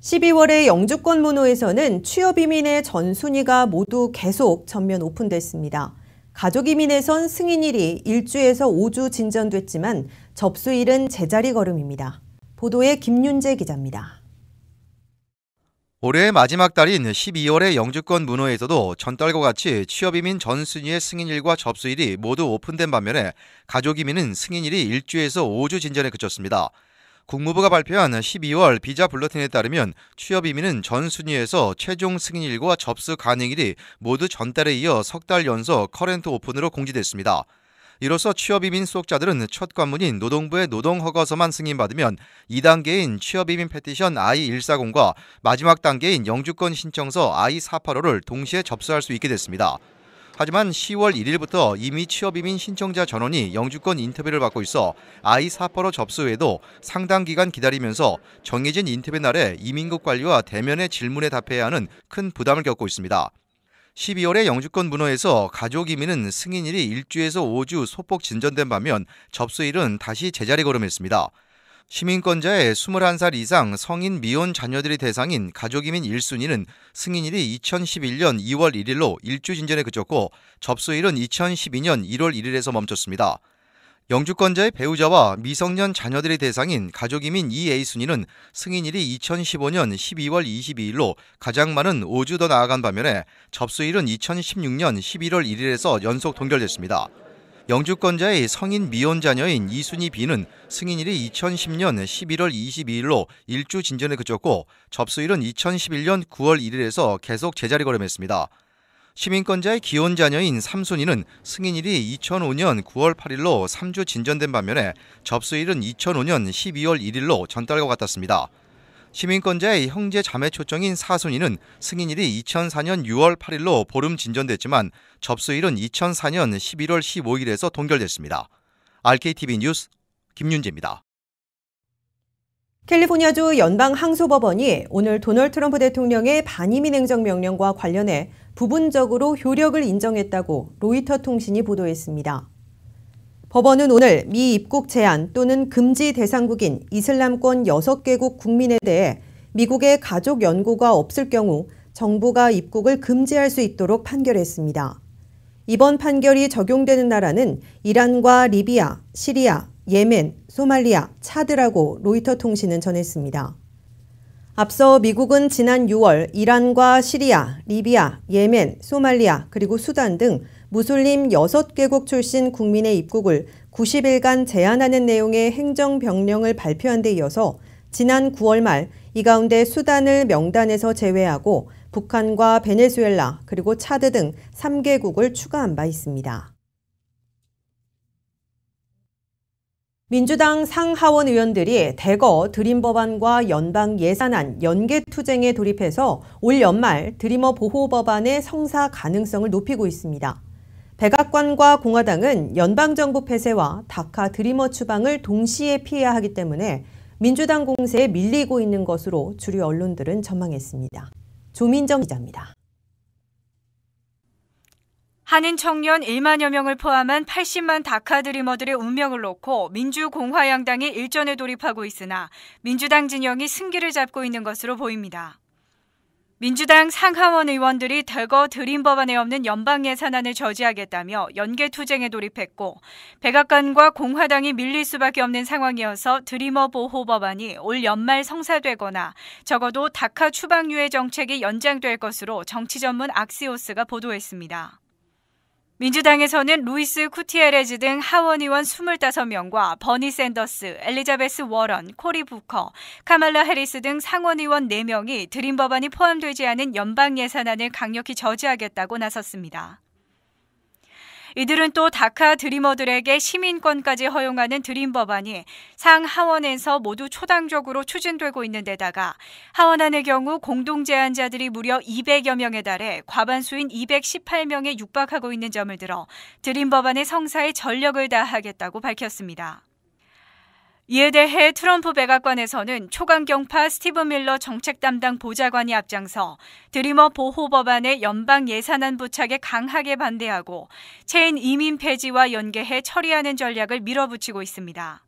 12월에 영주권 문호에서는 취업이민의 전 순위가 모두 계속 전면 오픈됐습니다. 가족이민에선 승인일이 1주에서 5주 진전됐지만 접수일은 제자리 걸음입니다. 보도에 김윤재 기자입니다. 올해의 마지막 달인 12월의 영주권 문호에서도 전달과 같이 취업이민 전 순위의 승인일과 접수일이 모두 오픈된 반면에 가족이민은 승인일이 1주에서 5주 진전에 그쳤습니다. 국무부가 발표한 12월 비자 블러틴에 따르면 취업이민은 전 순위에서 최종 승인일과 접수 가능일이 모두 전달에 이어 석 달 연속 커런트 오픈으로 공지됐습니다. 이로써 취업이민 수속자들은 첫 관문인 노동부의 노동허가서만 승인받으면 2단계인 취업이민 페티션 I-140과 마지막 단계인 영주권 신청서 I-485를 동시에 접수할 수 있게 됐습니다. 하지만 10월 1일부터 이미 취업이민 신청자 전원이 영주권 인터뷰를 받고 있어 I-485 접수 후에도 상당 기간 기다리면서 정해진 인터뷰 날에 이민국 관리와 대면의 질문에 답해야 하는 큰 부담을 겪고 있습니다. 12월의 영주권 문호에서 가족이민은 승인일이 1주에서 5주 소폭 진전된 반면 접수일은 다시 제자리 걸음했습니다. 시민권자의 21살 이상 성인 미혼 자녀들이 대상인 가족이민 1순위는 승인일이 2011년 2월 1일로 1주 진전에 그쳤고 접수일은 2012년 1월 1일에서 멈췄습니다. 영주권자의 배우자와 미성년 자녀들이 대상인 가족이민 2A순위는 승인일이 2015년 12월 22일로 가장 많은 5주 더 나아간 반면에 접수일은 2016년 11월 1일에서 연속 동결됐습니다. 영주권자의 성인 미혼 자녀인 2순위 B는 승인일이 2010년 11월 22일로 1주 진전에 그쳤고 접수일은 2011년 9월 1일에서 계속 제자리 걸음했습니다. 시민권자의 기혼 자녀인 3순위는 승인일이 2005년 9월 8일로 3주 진전된 반면에 접수일은 2005년 12월 1일로 전달과 같았습니다. 시민권자의 형제 자매 초청인 4순위는 승인일이 2004년 6월 8일로 보름 진전됐지만 접수일은 2004년 11월 15일에서 동결됐습니다. RKTV 뉴스 김윤재입니다. 캘리포니아주 연방항소법원이 오늘 도널드 트럼프 대통령의 반이민 행정명령과 관련해 부분적으로 효력을 인정했다고 로이터 통신이 보도했습니다. 법원은 오늘 미 입국 제한 또는 금지 대상국인 이슬람권 6개국 국민에 대해 미국의 가족 연고가 없을 경우 정부가 입국을 금지할 수 있도록 판결했습니다. 이번 판결이 적용되는 나라는 이란과 리비아, 시리아, 예멘, 소말리아, 차드라고 로이터 통신은 전했습니다. 앞서 미국은 지난 6월 이란과 시리아, 리비아, 예멘, 소말리아, 그리고 수단 등 무슬림 6개국 출신 국민의 입국을 90일간 제한하는 내용의 행정명령을 발표한 데 이어서 지난 9월 말 이 가운데 수단을 명단에서 제외하고 북한과 베네수엘라 그리고 차드 등 3개국을 추가한 바 있습니다. 민주당 상하원 의원들이 대거 드림 법안과 연방 예산안 연계 투쟁에 돌입해서 올 연말 드리머 보호 법안의 성사 가능성을 높이고 있습니다. 백악관과 공화당은 연방정부 폐쇄와 다카 드리머 추방을 동시에 피해야 하기 때문에 민주당 공세에 밀리고 있는 것으로 주류 언론들은 전망했습니다. 조민정 기자입니다. 한인 청년 1만여 명을 포함한 80만 다카 드리머들의 운명을 놓고 민주공화양당이 일전에 돌입하고 있으나 민주당 진영이 승기를 잡고 있는 것으로 보입니다. 민주당 상하원 의원들이 대거 드림 법안에 없는 연방 예산안을 저지하겠다며 연계 투쟁에 돌입했고 백악관과 공화당이 밀릴 수밖에 없는 상황이어서 드리머 보호 법안이 올 연말 성사되거나 적어도 다카 추방 유예 정책이 연장될 것으로 정치 전문 악시오스가 보도했습니다. 민주당에서는 루이스 쿠티에레즈 등 하원 의원 25명과 버니 샌더스, 엘리자베스 워런, 코리 부커, 카말라 해리스 등 상원 의원 4명이 드림 법안이 포함되지 않은 연방 예산안을 강력히 저지하겠다고 나섰습니다. 이들은 또 다카 드리머들에게 시민권까지 허용하는 드림 법안이 상하원에서 모두 초당적으로 추진되고 있는 데다가 하원안의 경우 공동 제안자들이 무려 200여 명에 달해 과반수인 218명에 육박하고 있는 점을 들어 드림 법안의 성사에 전력을 다하겠다고 밝혔습니다. 이에 대해 트럼프 백악관에서는 초강경파 스티브 밀러 정책 담당 보좌관이 앞장서 드리머 보호 법안의 연방 예산안 부착에 강하게 반대하고 체인 이민 폐지와 연계해 처리하는 전략을 밀어붙이고 있습니다.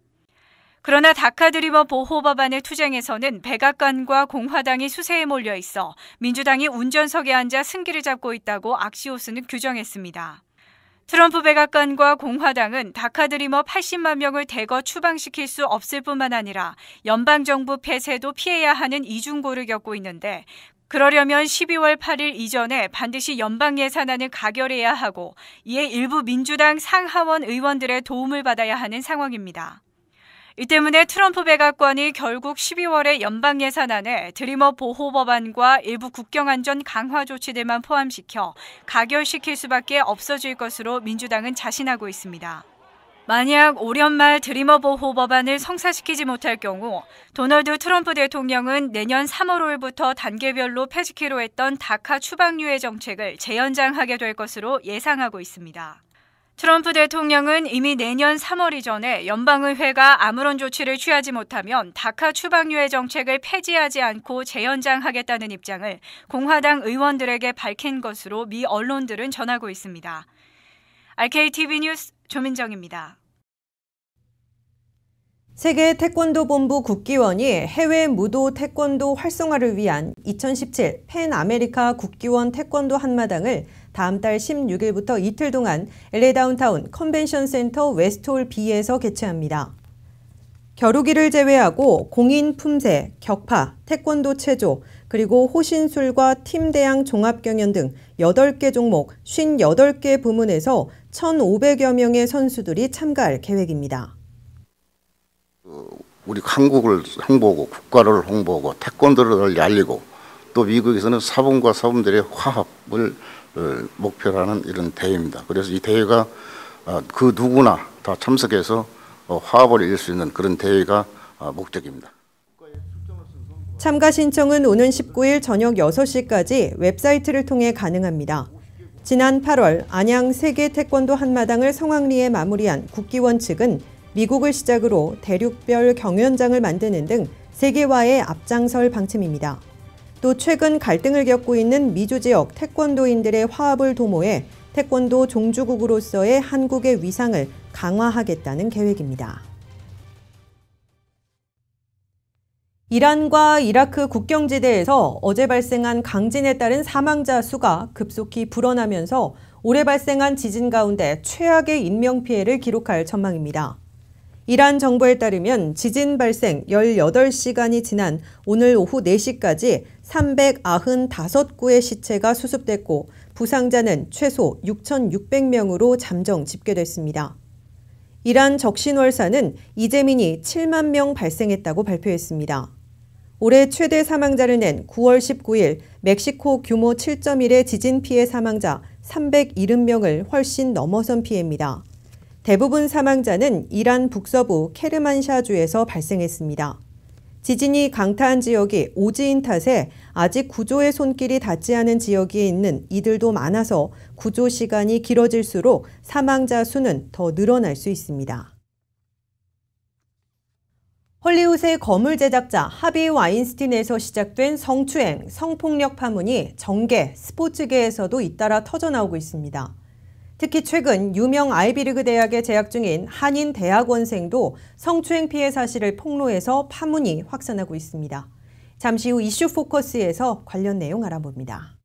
그러나 다카 드리머 보호 법안의 투쟁에서는 백악관과 공화당이 수세에 몰려 있어 민주당이 운전석에 앉아 승기를 잡고 있다고 악시오스는 규정했습니다. 트럼프 백악관과 공화당은 다카 드리머 80만 명을 대거 추방시킬 수 없을 뿐만 아니라 연방정부 폐쇄도 피해야 하는 이중고를 겪고 있는데 그러려면 12월 8일 이전에 반드시 연방 예산안을 가결해야 하고 이에 일부 민주당 상하원 의원들의 도움을 받아야 하는 상황입니다. 이 때문에 트럼프 백악관이 결국 12월에 연방 예산안에 드리머 보호 법안과 일부 국경안전 강화 조치들만 포함시켜 가결시킬 수밖에 없어질 것으로 민주당은 자신하고 있습니다. 만약 올 연말 드리머 보호 법안을 성사시키지 못할 경우 도널드 트럼프 대통령은 내년 3월 5일부터 단계별로 폐지키로 했던 다카 추방류의 정책을 재연장하게 될 것으로 예상하고 있습니다. 트럼프 대통령은 이미 내년 3월 이전에 연방의회가 아무런 조치를 취하지 못하면 다카 추방류의 정책을 폐지하지 않고 재연장하겠다는 입장을 공화당 의원들에게 밝힌 것으로 미 언론들은 전하고 있습니다. RKTV 뉴스 조민정입니다. 세계 태권도 본부 국기원이 해외 무도 태권도 활성화를 위한 2017 팬 아메리카 국기원 태권도 한마당을 다음 달 16일부터 이틀 동안 LA 다운타운 컨벤션 센터 웨스트홀 B에서 개최합니다. 겨루기를 제외하고 공인 품새, 격파, 태권도 체조, 그리고 호신술과 팀 대항 종합 경연 등 8개 종목 58개 부문에서 1,500여 명의 선수들이 참가할 계획입니다. 우리 한국을 홍보하고 국가를 홍보하고 태권도를 알리고 또 미국에서는 사범과 사범들의 화합을 목표로 하는 이런 대회입니다. 그래서 이 대회가 그 누구나 다 참석해서 화합을 이룰 수 있는 그런 대회가 목적입니다. 참가 신청은 오는 19일 저녁 6시까지 웹사이트를 통해 가능합니다. 지난 8월 안양 세계 태권도 한마당을 성황리에 마무리한 국기원 측은 미국을 시작으로 대륙별 경연장을 만드는 등 세계화에 앞장설 방침입니다. 또 최근 갈등을 겪고 있는 미주 지역 태권도인들의 화합을 도모해 태권도 종주국으로서의 한국의 위상을 강화하겠다는 계획입니다. 이란과 이라크 국경지대에서 어제 발생한 강진에 따른 사망자 수가 급속히 불어나면서 올해 발생한 지진 가운데 최악의 인명피해를 기록할 전망입니다. 이란 정부에 따르면 지진 발생 18시간이 지난 오늘 오후 4시까지 395구의 시체가 수습됐고 부상자는 최소 6,600명으로 잠정 집계됐습니다. 이란 적신월사는 이재민이 7만 명 발생했다고 발표했습니다. 올해 최대 사망자를 낸 9월 19일 멕시코 규모 7.1의 지진 피해 사망자 370명을 훨씬 넘어선 피해입니다. 대부분 사망자는 이란 북서부 케르만샤주에서 발생했습니다. 지진이 강타한 지역이 오지인 탓에 아직 구조의 손길이 닿지 않은 지역에 있는 이들도 많아서 구조 시간이 길어질수록 사망자 수는 더 늘어날 수 있습니다. 헐리우드의 거물 제작자 하비 와인스틴에서 시작된 성추행, 성폭력 파문이 정계, 스포츠계에서도 잇따라 터져나오고 있습니다. 특히 최근 유명 아이비리그 대학에 재학 중인 한인 대학원생도 성추행 피해 사실을 폭로해서 파문이 확산하고 있습니다. 잠시 후 이슈 포커스에서 관련 내용 알아봅니다.